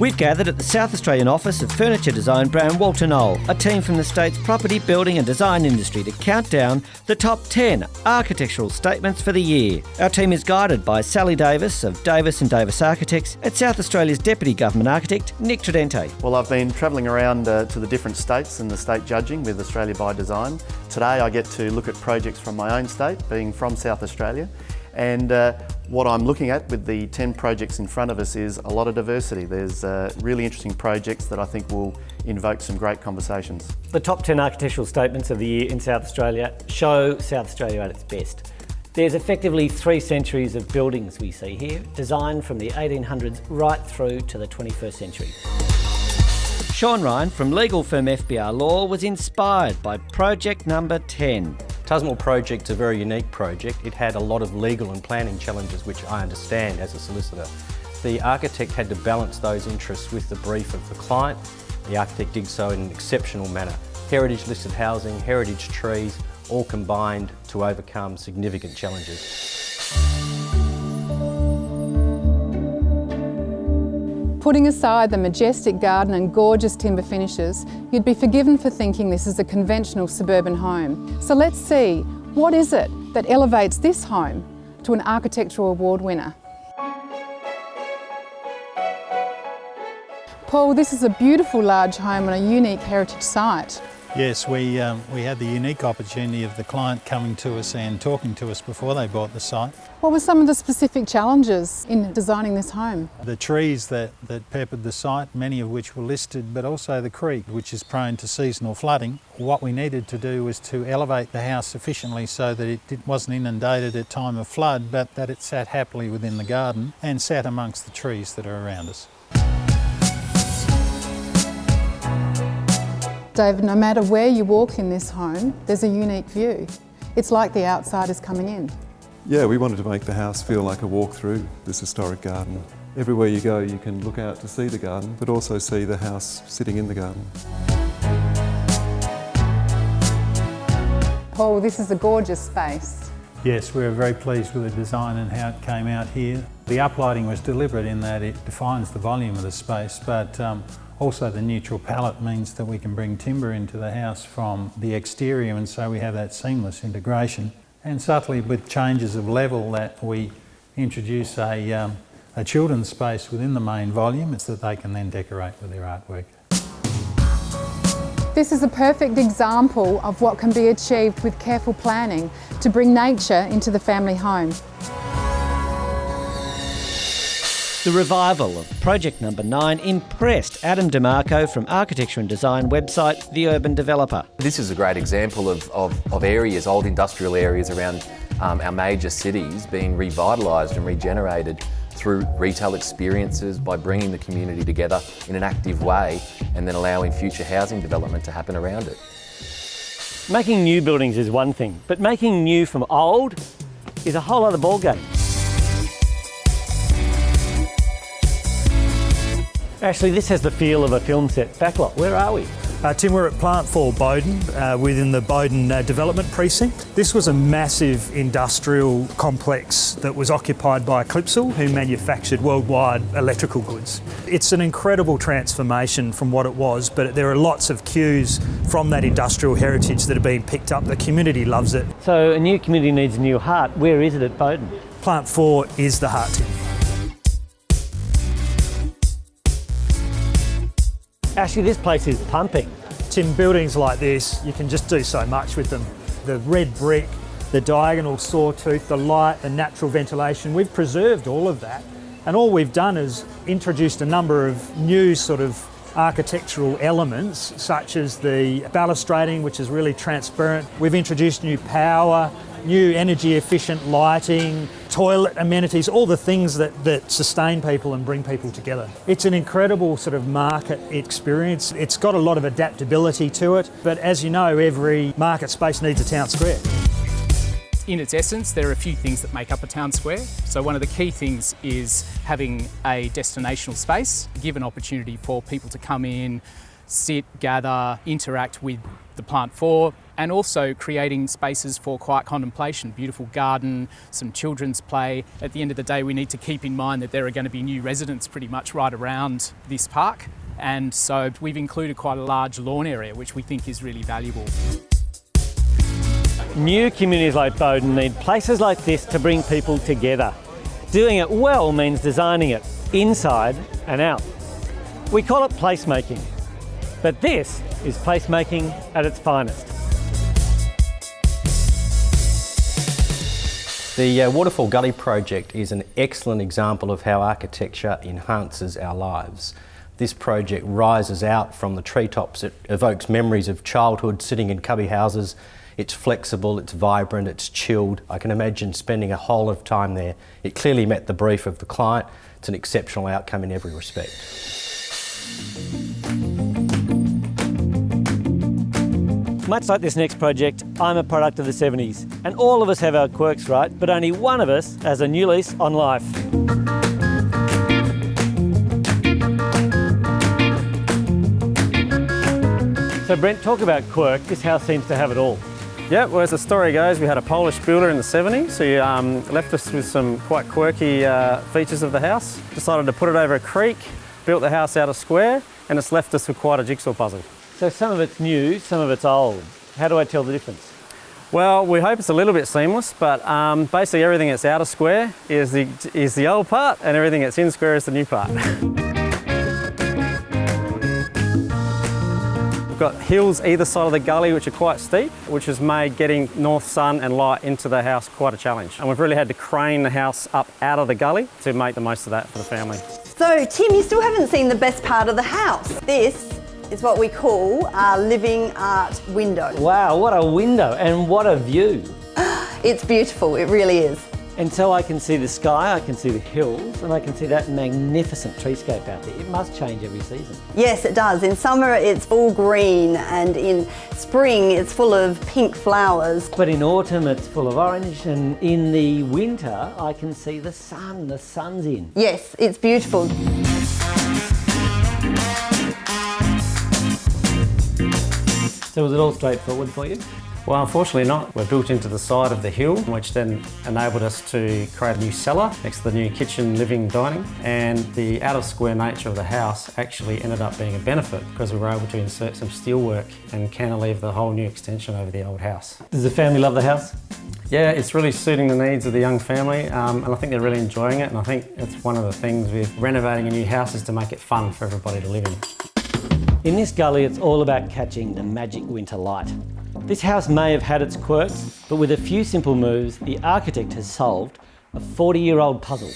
We've gathered at the South Australian office of furniture design brand Walter Knoll, a team from the state's property, building and design industry to count down the top 10 architectural statements for the year. Our team is guided by Sally Davis of Davis & Davis Architects and South Australia's Deputy Government Architect Nick Tridente. Well, I've been travelling around to the different states and the state judging with Australia by Design. Today I get to look at projects from my own state, being from South Australia. And what I'm looking at with the 10 projects in front of us is a lot of diversity. There's really interesting projects that I think will invoke some great conversations. The top 10 architectural statements of the year in South Australia show South Australia at its best. There's effectively 3 centuries of buildings we see here, designed from the 1800s right through to the 21st century. Sean Ryan from legal firm FBR Law was inspired by project number 10. Tusmore project's a very unique project. It had a lot of legal and planning challenges, which I understand as a solicitor. The architect had to balance those interests with the brief of the client. The architect did so in an exceptional manner. Heritage listed housing, heritage trees, all combined to overcome significant challenges. Putting aside the majestic garden and gorgeous timber finishes, you'd be forgiven for thinking this is a conventional suburban home. So let's see, what is it that elevates this home to an architectural award winner? Paul, this is a beautiful large home on a unique heritage site. Yes, we had the unique opportunity of the client coming to us and talking to us before they bought the site. What were some of the specific challenges in designing this home? The trees that peppered the site, many of which were listed, but also the creek, which is prone to seasonal flooding. What we needed to do was to elevate the house sufficiently so that it wasn't inundated at time of flood, but that it sat happily within the garden and sat amongst the trees that are around us. David, no matter where you walk in this home, there's a unique view. It's like the outside is coming in. Yeah, we wanted to make the house feel like a walk through this historic garden. Everywhere you go, you can look out to see the garden, but also see the house sitting in the garden. Paul, this is a gorgeous space. Yes, we were very pleased with the design and how it came out here. The uplighting was deliberate in that it defines the volume of the space, but also the neutral palette means that we can bring timber into the house from the exterior, and so we have that seamless integration. And subtly, with changes of level, that we introduce a children's space within the main volume so that they can then decorate with their artwork. This is a perfect example of what can be achieved with careful planning to bring nature into the family home. The revival of project number 9 impressed Adam DeMarco from architecture and design website The Urban Developer. This is a great example of areas, old industrial areas around our major cities being revitalised and regenerated through retail experiences by bringing the community together in an active way and then allowing future housing development to happen around it. Making new buildings is one thing, but making new from old is a whole other ballgame. Actually, this has the feel of a film set. Backlot, where are we? Tim, we're at Plant 4 Bowden, within the Bowden Development Precinct. This was a massive industrial complex that was occupied by Clipsal, who manufactured worldwide electrical goods. It's an incredible transformation from what it was, but there are lots of cues from that industrial heritage that are being picked up. The community loves it. So a new community needs a new heart. Where is it at Bowden? Plant 4 is the heart, Tim. Actually, this place is pumping. Tim, buildings like this, you can just do so much with them. The red brick, the diagonal sawtooth, the light, the natural ventilation, we've preserved all of that. And all we've done is introduced a number of new sort of architectural elements, such as the balustrading, which is really transparent. We've introduced new power, new energy efficient lighting, toilet amenities, all the things that sustain people and bring people together. It's an incredible sort of market experience. It's got a lot of adaptability to it, but as you know, every market space needs a town square. In its essence, there are a few things that make up a town square. So one of the key things is having a destinational space, give an opportunity for people to come in, sit, gather, interact with the Plant 4, and also creating spaces for quiet contemplation, beautiful garden, some children's play. At the end of the day, we need to keep in mind that there are going to be new residents pretty much right around this park, and so we've included quite a large lawn area, which we think is really valuable. New communities like Bowden need places like this to bring people together. Doing it well means designing it inside and out. We call it placemaking, but this is placemaking at its finest. The Waterfall Gully project is an excellent example of how architecture enhances our lives. This project rises out from the treetops. It evokes memories of childhood sitting in cubby houses. It's flexible, it's vibrant, it's chilled. I can imagine spending a whole lot of time there. It clearly met the brief of the client. It's an exceptional outcome in every respect. Much like this next project, I'm a product of the 70s, and all of us have our quirks, right? But only one of us has a new lease on life. So Brent, talk about quirk. This house seems to have it all. Yeah, well, as the story goes, we had a Polish builder in the 70s who left us with some quite quirky features of the house. Decided to put it over a creek, built the house out of square, and it's left us with quite a jigsaw puzzle. So some of it's new, some of it's old. How do I tell the difference? Well, we hope it's a little bit seamless, but basically everything that's out of square is the old part, and everything that's in square is the new part. We've got hills either side of the gully which are quite steep, which has made getting north sun and light into the house quite a challenge. And we've really had to crane the house up out of the gully to make the most of that for the family. So Tim, you still haven't seen the best part of the house. This is what we call our living art window. Wow, what a window and what a view. It's beautiful, it really is. And so I can see the sky, I can see the hills, and I can see that magnificent treescape out there. It must change every season. Yes, it does. In summer it's all green, and in spring it's full of pink flowers. But in autumn it's full of orange, and in the winter I can see the sun's in. Yes, it's beautiful. So was it all straightforward for you? Well, unfortunately not. We're built into the side of the hill, which then enabled us to create a new cellar next to the new kitchen, living, dining. And the out of square nature of the house actually ended up being a benefit because we were able to insert some steelwork and cantilever the whole new extension over the old house. Does the family love the house? Yeah, it's really suiting the needs of the young family, and I think they're really enjoying it. And I think it's one of the things with renovating a new house is to make it fun for everybody to live in. In this gully, it's all about catching the magic winter light. This house may have had its quirks, but with a few simple moves, the architect has solved a 40-year-old puzzle.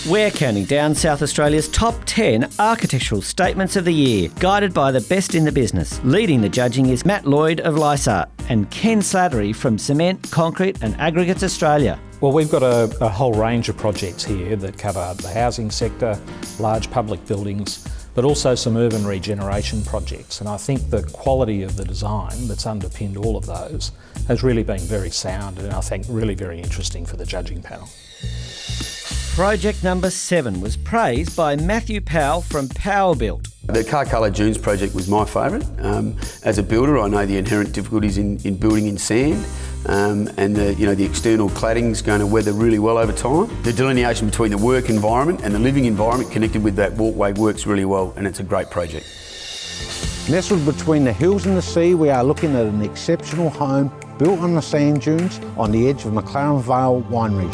We're counting down South Australia's top 10 architectural statements of the year, guided by the best in the business. Leading the judging is Matt Lloyd of Lysart and Ken Slattery from Cement, Concrete and Aggregates Australia. Well, we've got a whole range of projects here that cover the housing sector, large public buildings, but also some urban regeneration projects. And I think the quality of the design that's underpinned all of those has really been very sound and I think really very interesting for the judging panel. Project number 7 was praised by Matthew Powell from Powerbuilt. The Car Colour Dunes project was my favourite. As a builder, I know the inherent difficulties in building in sand, and the external cladding's going to weather really well over time. The delineation between the work environment and the living environment connected with that walkway works really well, and it's a great project. Nestled between the hills and the sea, we are looking at an exceptional home built on the sand dunes on the edge of McLaren Vale wine region.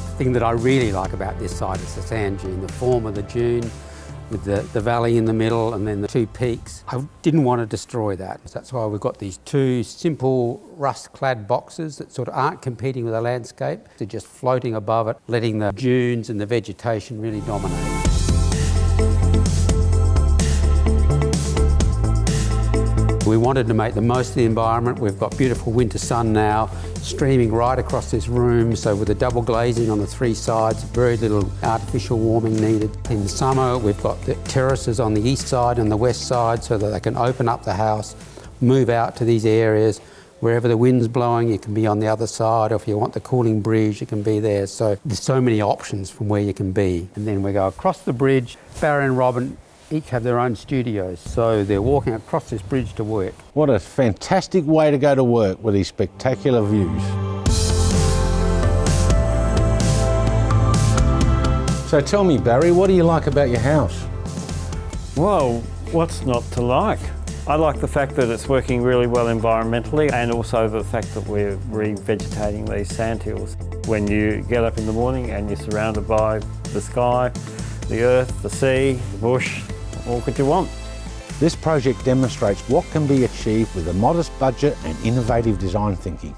The thing that I really like about this site is the sand dune, the form of the dune with the valley in the middle and then the two peaks. I didn't want to destroy that. So that's why we've got these two simple rust-clad boxes that sort of aren't competing with the landscape. They're just floating above it, letting the dunes and the vegetation really dominate. We wanted to make the most of the environment. We've got beautiful winter sun now, streaming right across this room, so with the double glazing on the 3 sides, very little artificial warming needed. In summer, we've got the terraces on the east side and the west side so that they can open up the house, move out to these areas, Wherever the wind's blowing, you can be on the other side, or if you want the cooling breeze, you can be there. So there's so many options from where you can be. And then we go across the bridge. Barry and Robin each have their own studios, so they're walking across this bridge to work. What a fantastic way to go to work with these spectacular views. So tell me, Barry, what do you like about your house? Well, what's not to like? I like the fact that it's working really well environmentally, and also the fact that we're revegetating these sandhills. When you get up in the morning and you're surrounded by the sky, the earth, the sea, the bush, what could you want? This project demonstrates what can be achieved with a modest budget and innovative design thinking.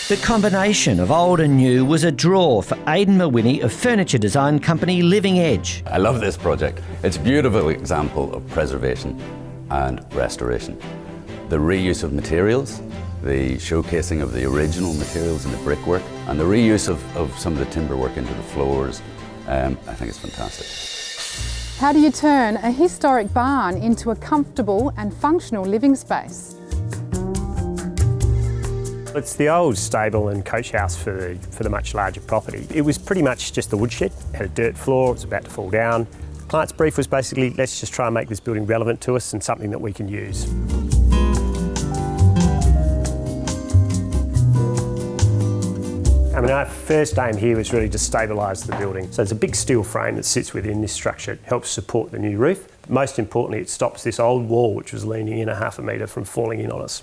The combination of old and new was a draw for Aidan Mawhinney of furniture design company Living Edge. I love this project. It's a beautiful example of preservation and restoration. The reuse of materials, the showcasing of the original materials in the brickwork, and the reuse of some of the timber work into the floors, I think it's fantastic. How do you turn a historic barn into a comfortable and functional living space? It's the old stable and coach house for the much larger property. It was pretty much just a woodshed, had a dirt floor, it was about to fall down. The client's brief was basically, let's just try and make this building relevant to us and something that we can use. I mean, our first aim here was really to stabilise the building. So there's a big steel frame that sits within this structure. It helps support the new roof. Most importantly, it stops this old wall, which was leaning in 1/2 metre, from falling in on us.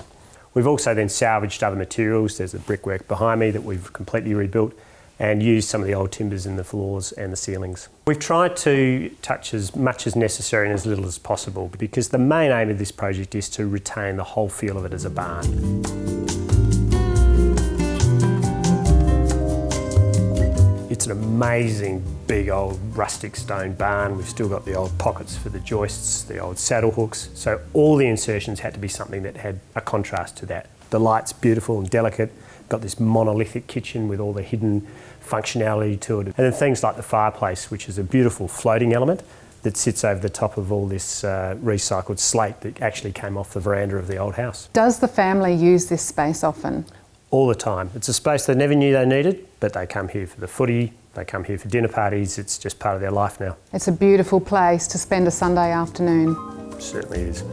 We've also then salvaged other materials. There's the brickwork behind me that we've completely rebuilt, and used some of the old timbers in the floors and the ceilings. We've tried to touch as much as necessary and as little as possible, because the main aim of this project is to retain the whole feel of it as a barn. It's an amazing big old rustic stone barn. We've still got the old pockets for the joists, the old saddle hooks. So all the insertions had to be something that had a contrast to that. The light's beautiful and delicate. Got this monolithic kitchen with all the hidden functionality to it. And then things like the fireplace, which is a beautiful floating element that sits over the top of all this recycled slate that actually came off the veranda of the old house. Does the family use this space often? All the time. It's a space they never knew they needed, but they come here for the footy, they come here for dinner parties. It's just part of their life now. It's a beautiful place to spend a Sunday afternoon. It certainly is.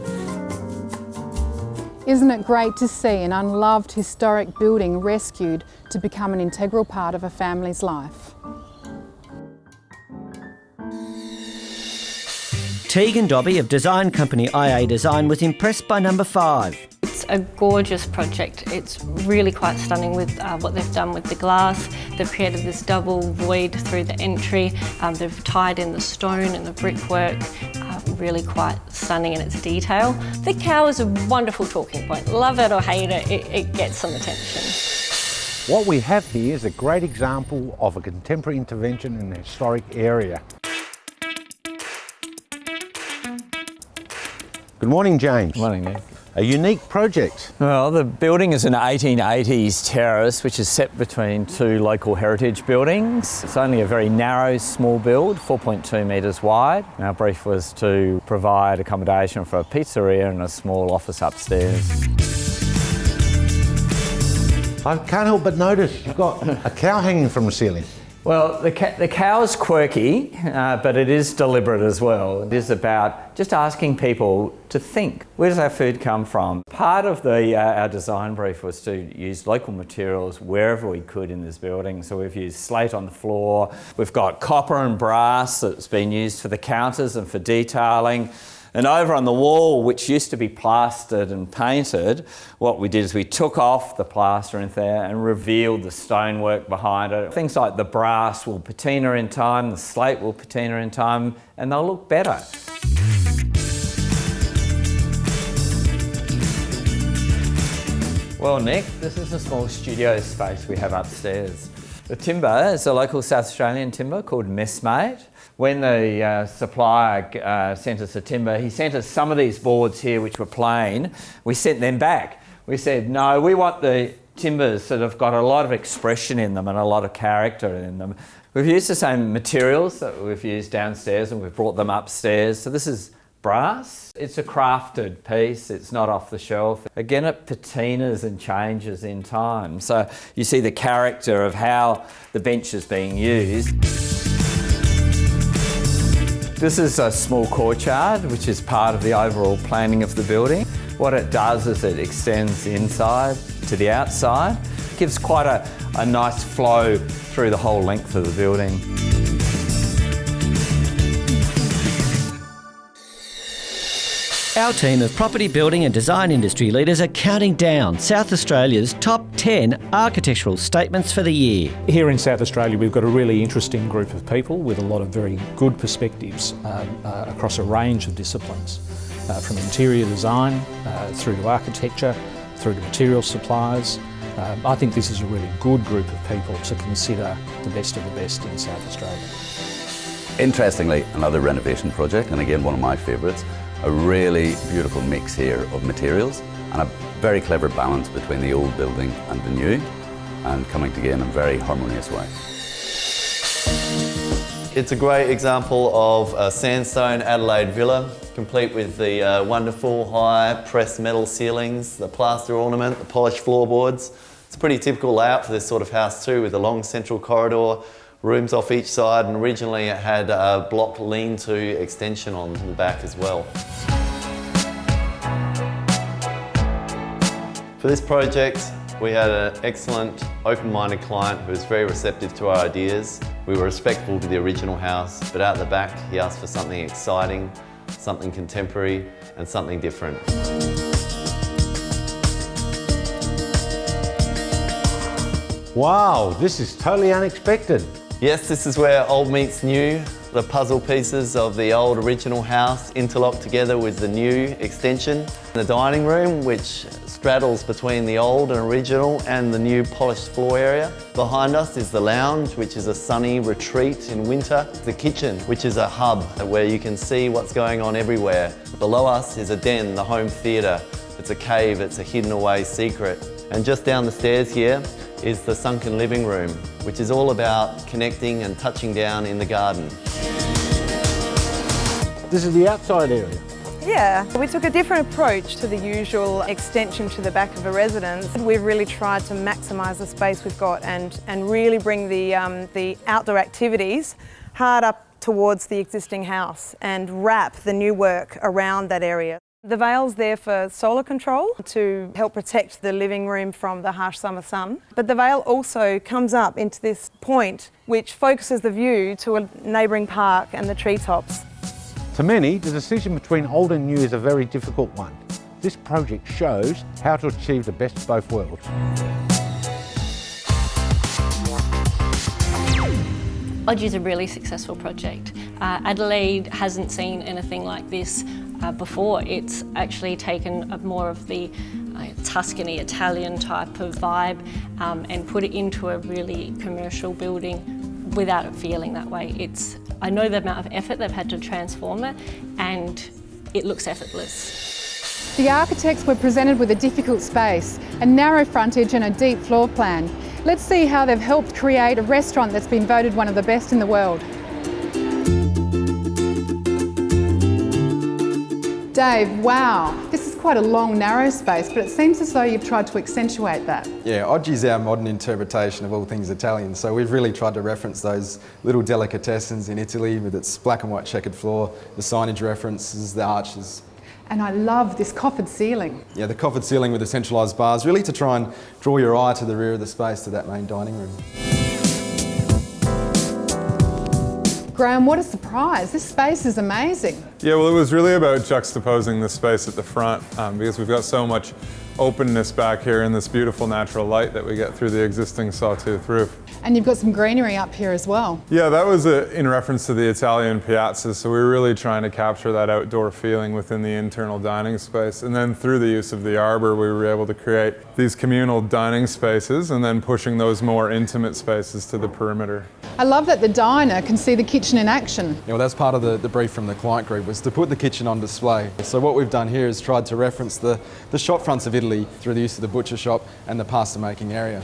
Isn't it great to see an unloved historic building rescued to become an integral part of a family's life? Tegan Dobby of design company IA Design was impressed by number 5. It's a gorgeous project. It's really quite stunning with what they've done with the glass. They've created this double void through the entry. They've tied in the stone and the brickwork. Really quite stunning in its detail. The cow is a wonderful talking point. Love it or hate it, it gets some attention. What we have here is a great example of a contemporary intervention in a historic area. Good morning, James. Good morning, Nick. A unique project. Well, the building is an 1880s terrace which is set between two local heritage buildings. It's only a very narrow, small build, 4.2 metres wide. Our brief was to provide accommodation for a pizzeria and a small office upstairs. I can't help but notice you've got a cow hanging from the ceiling. Well, the cow is quirky, but it is deliberate as well. It is about just asking people to think, where does our food come from? Part of our design brief was to use local materials wherever we could in this building. So we've used slate on the floor, we've got copper and brass that's been used for the counters and for detailing. And over on the wall, which used to be plastered and painted, what we did is we took off the plaster in there and revealed the stonework behind it. Things like the brass will patina in time, the slate will patina in time, and they'll look better. Well, Nick, this is a small studio space we have upstairs. The timber is a local South Australian timber called Messmate. When the supplier sent us the timber, he sent us some of these boards here which were plain. We sent them back. We said, no, we want the timbers that have got a lot of expression in them and a lot of character in them. We've used the same materials that we've used downstairs and we've brought them upstairs. So this is brass. It's a crafted piece, it's not off the shelf. Again, it patinas and changes in time. So you see the character of how the bench is being used. This is a small courtyard, which is part of the overall planning of the building. What it does is it extends the inside to the outside. It gives quite a nice flow through the whole length of the building. Our team of property building and design industry leaders are counting down South Australia's top 10 architectural statements for the year. Here in South Australia we've got a really interesting group of people with a lot of very good perspectives across a range of disciplines, from interior design through to architecture, through to material suppliers. I think this is a really good group of people to consider the best of the best in South Australia. Interestingly, another renovation project, and again one of my favourites, a really beautiful mix here of materials and a very clever balance between the old building and the new, and coming together in a very harmonious way. It's a great example of a sandstone Adelaide Villa, complete with the wonderful high pressed metal ceilings, the plaster ornament, the polished floorboards. It's a pretty typical layout for this sort of house too, with a long central corridor, rooms off each side, and originally it had a block lean-to extension on the back as well. For this project, we had an excellent, open-minded client who was very receptive to our ideas. We were respectful to the original house, but out the back, he asked for something exciting, something contemporary, and something different. Wow, this is totally unexpected. Yes, this is where old meets new. The puzzle pieces of the old original house interlock together with the new extension. The dining room, which straddles between the old and original and the new polished floor area. Behind us is the lounge, which is a sunny retreat in winter. The kitchen, which is a hub where you can see what's going on everywhere. Below us is a den, the home theatre. It's a cave, it's a hidden away secret. And just down the stairs here is the sunken living room, which is all about connecting and touching down in the garden. This is the outside area. Yeah, we took a different approach to the usual extension to the back of a residence. We've really tried to maximise the space we've got and really bring the outdoor activities hard up towards the existing house and wrap the new work around that area. The Vale's there for solar control to help protect the living room from the harsh summer sun. But the Vale also comes up into this point which focuses the view to a neighbouring park and the treetops. To many, the decision between old and new is a very difficult one. This project shows how to achieve the best of both worlds. Odgie's a really successful project. Adelaide hasn't seen anything like this before. It's actually taken more of the Tuscany Italian type of vibe and put it into a really commercial building without it feeling that way. I know the amount of effort they've had to transform it, and it looks effortless. The architects were presented with a difficult space, a narrow frontage and a deep floor plan. Let's see how they've helped create a restaurant that's been voted one of the best in the world. Dave, wow, this is quite a long, narrow space, but it seems as though you've tried to accentuate that. Yeah, Odgie's our modern interpretation of all things Italian, so we've really tried to reference those little delicatessens in Italy with its black and white checkered floor, the signage references, the arches. And I love this coffered ceiling. Yeah, the coffered ceiling with the centralised bars, really to try and draw your eye to the rear of the space, to that main dining room. Graham, what a surprise. This space is amazing. Yeah, well, it was really about juxtaposing the space at the front because we've got so much openness back here in this beautiful natural light that we get through the existing sawtooth roof. And you've got some greenery up here as well. Yeah, that was in reference to the Italian piazzas, so we were really trying to capture that outdoor feeling within the internal dining space. And then through the use of the arbor, we were able to create these communal dining spaces and then pushing those more intimate spaces to the perimeter. I love that the diner can see the kitchen in action. Yeah, well, that's part of the brief from the client group, was to put the kitchen on display. So what we've done here is tried to reference the shop fronts of Italy through the use of the butcher shop and the pasta making area.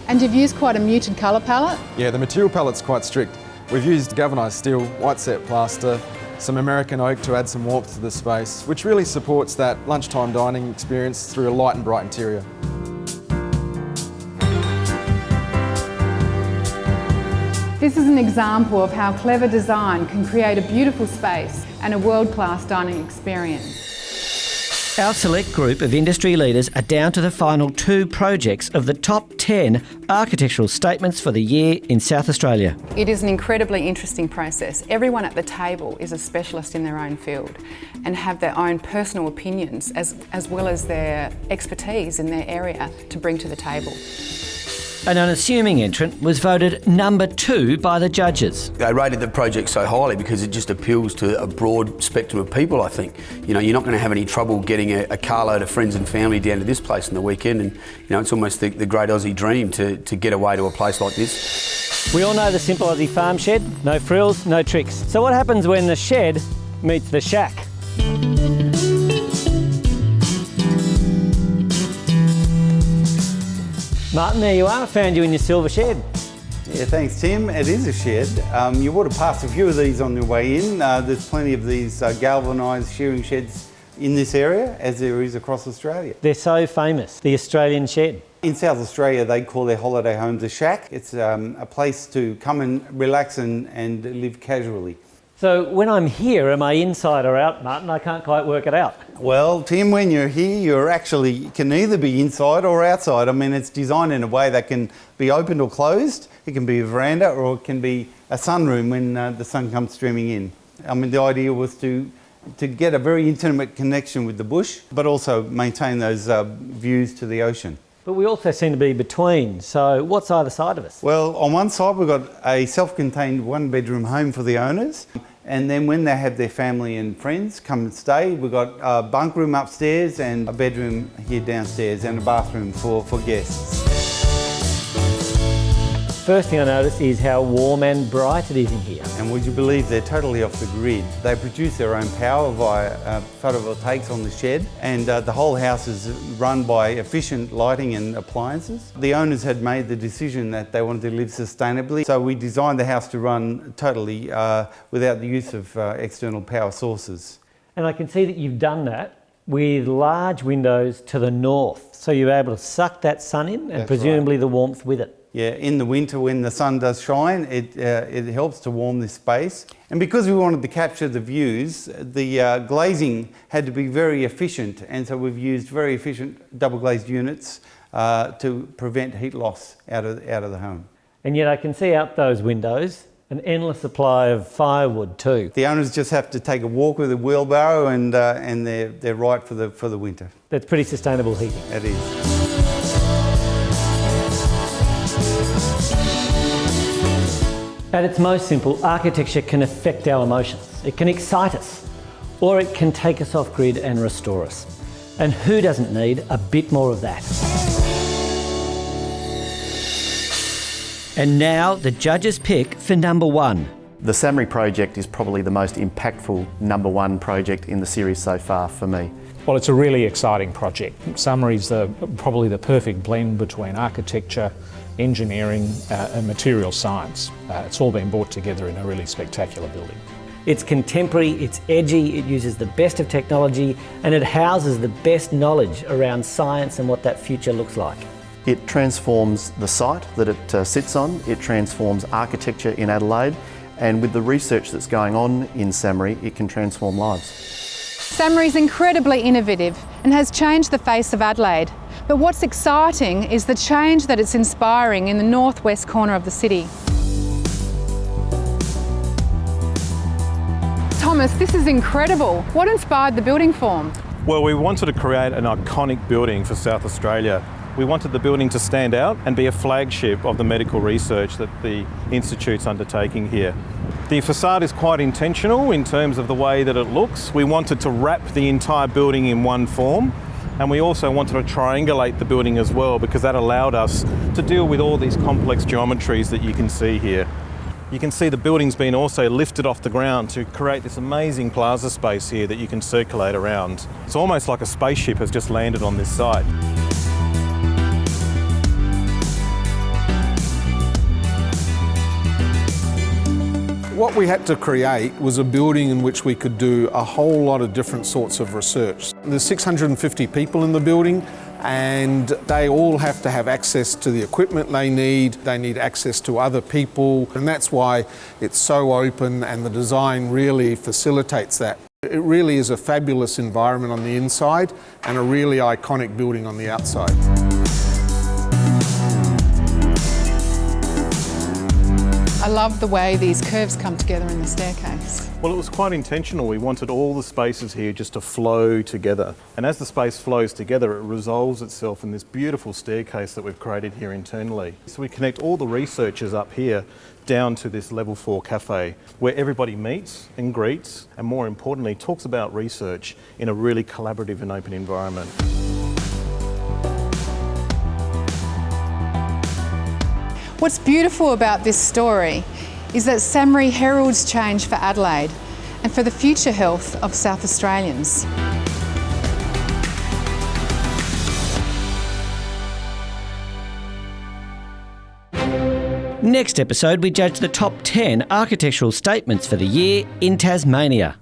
And you've used quite a muted colour palette? Yeah, the material palette's quite strict. We've used galvanised steel, white set plaster, some American oak to add some warmth to the space, which really supports that lunchtime dining experience through a light and bright interior. This is an example of how clever design can create a beautiful space and a world-class dining experience. Our select group of industry leaders are down to the final 2 projects of the top 10 architectural statements for the year in South Australia. It is an incredibly interesting process. Everyone at the table is a specialist in their own field and have their own personal opinions as well as their expertise in their area to bring to the table. An unassuming entrant was voted number 2 by the judges. They rated the project so highly because it just appeals to a broad spectrum of people, I think. You know, you're not going to have any trouble getting a carload of friends and family down to this place on the weekend, and you know, it's almost the great Aussie dream to get away to a place like this. We all know the simple Aussie farm shed, no frills, no tricks. So what happens when the shed meets the shack? Martin, there you are. I found you in your silver shed. Yeah, thanks Tim. It is a shed. You would have passed a few of these on your way in. There's plenty of these galvanised shearing sheds in this area, as there is across Australia. They're so famous, the Australian shed. In South Australia, they call their holiday homes a shack. It's a place to come and relax and live casually. So when I'm here, am I inside or out, Martin? I can't quite work it out. Well, Tim, when you're here, you can either be inside or outside. I mean, it's designed in a way that can be opened or closed. It can be a veranda or it can be a sunroom when the sun comes streaming in. I mean, the idea was to get a very intimate connection with the bush, but also maintain those views to the ocean. But we also seem to be between, so what's either side of us? Well, on one side we've got a self-contained one-bedroom home for the owners, and then when they have their family and friends come and stay, we've got a bunk room upstairs and a bedroom here downstairs and a bathroom for guests. First thing I noticed is how warm and bright it is in here. And would you believe they're totally off the grid? They produce their own power via photovoltaics on the shed, and the whole house is run by efficient lighting and appliances. The owners had made the decision that they wanted to live sustainably, so we designed the house to run totally without the use of external power sources. And I can see that you've done that with large windows to the north, so you're able to suck that sun in and That's presumably right. The warmth with it. Yeah, in the winter when the sun does shine, it helps to warm this space. And because we wanted to capture the views, the glazing had to be very efficient, and so we've used very efficient double glazed units to prevent heat loss out of the home. And yet I can see out those windows an endless supply of firewood too. The owners just have to take a walk with a wheelbarrow and they're right for the winter. That's pretty sustainable heating. It is. At its most simple, architecture can affect our emotions. It can excite us, or it can take us off grid and restore us. And who doesn't need a bit more of that? And now the judges' pick for number 1. The Samri project is probably the most impactful number 1 project in the series so far for me. Well, it's a really exciting project. Samri's probably the perfect blend between architecture, engineering and material science. It's all been brought together in a really spectacular building. It's contemporary, it's edgy, it uses the best of technology, and it houses the best knowledge around science and what that future looks like. It transforms the site that it sits on, it transforms architecture in Adelaide, and with the research that's going on in Samri, it can transform lives. Samri is incredibly innovative and has changed the face of Adelaide. But what's exciting is the change that it's inspiring in the northwest corner of the city. Thomas, this is incredible. What inspired the building form? Well, we wanted to create an iconic building for South Australia. We wanted the building to stand out and be a flagship of the medical research that the Institute's undertaking here. The facade is quite intentional in terms of the way that it looks. We wanted to wrap the entire building in one form, and we also wanted to triangulate the building as well, because that allowed us to deal with all these complex geometries that you can see here. You can see the building's been also lifted off the ground to create this amazing plaza space here that you can circulate around. It's almost like a spaceship has just landed on this site. What we had to create was a building in which we could do a whole lot of different sorts of research. There's 650 people in the building, and they all have to have access to the equipment they need access to other people, and that's why it's so open, and the design really facilitates that. It really is a fabulous environment on the inside and a really iconic building on the outside. I love the way these curves come together in the staircase. Well, it was quite intentional. We wanted all the spaces here just to flow together. And as the space flows together, it resolves itself in this beautiful staircase that we've created here internally. So we connect all the researchers up here down to this level 4 cafe where everybody meets and greets and, more importantly, talks about research in a really collaborative and open environment. What's beautiful about this story is that SAMRI heralds change for Adelaide and for the future health of South Australians. Next episode, we judge the top 10 architectural statements for the year in Tasmania.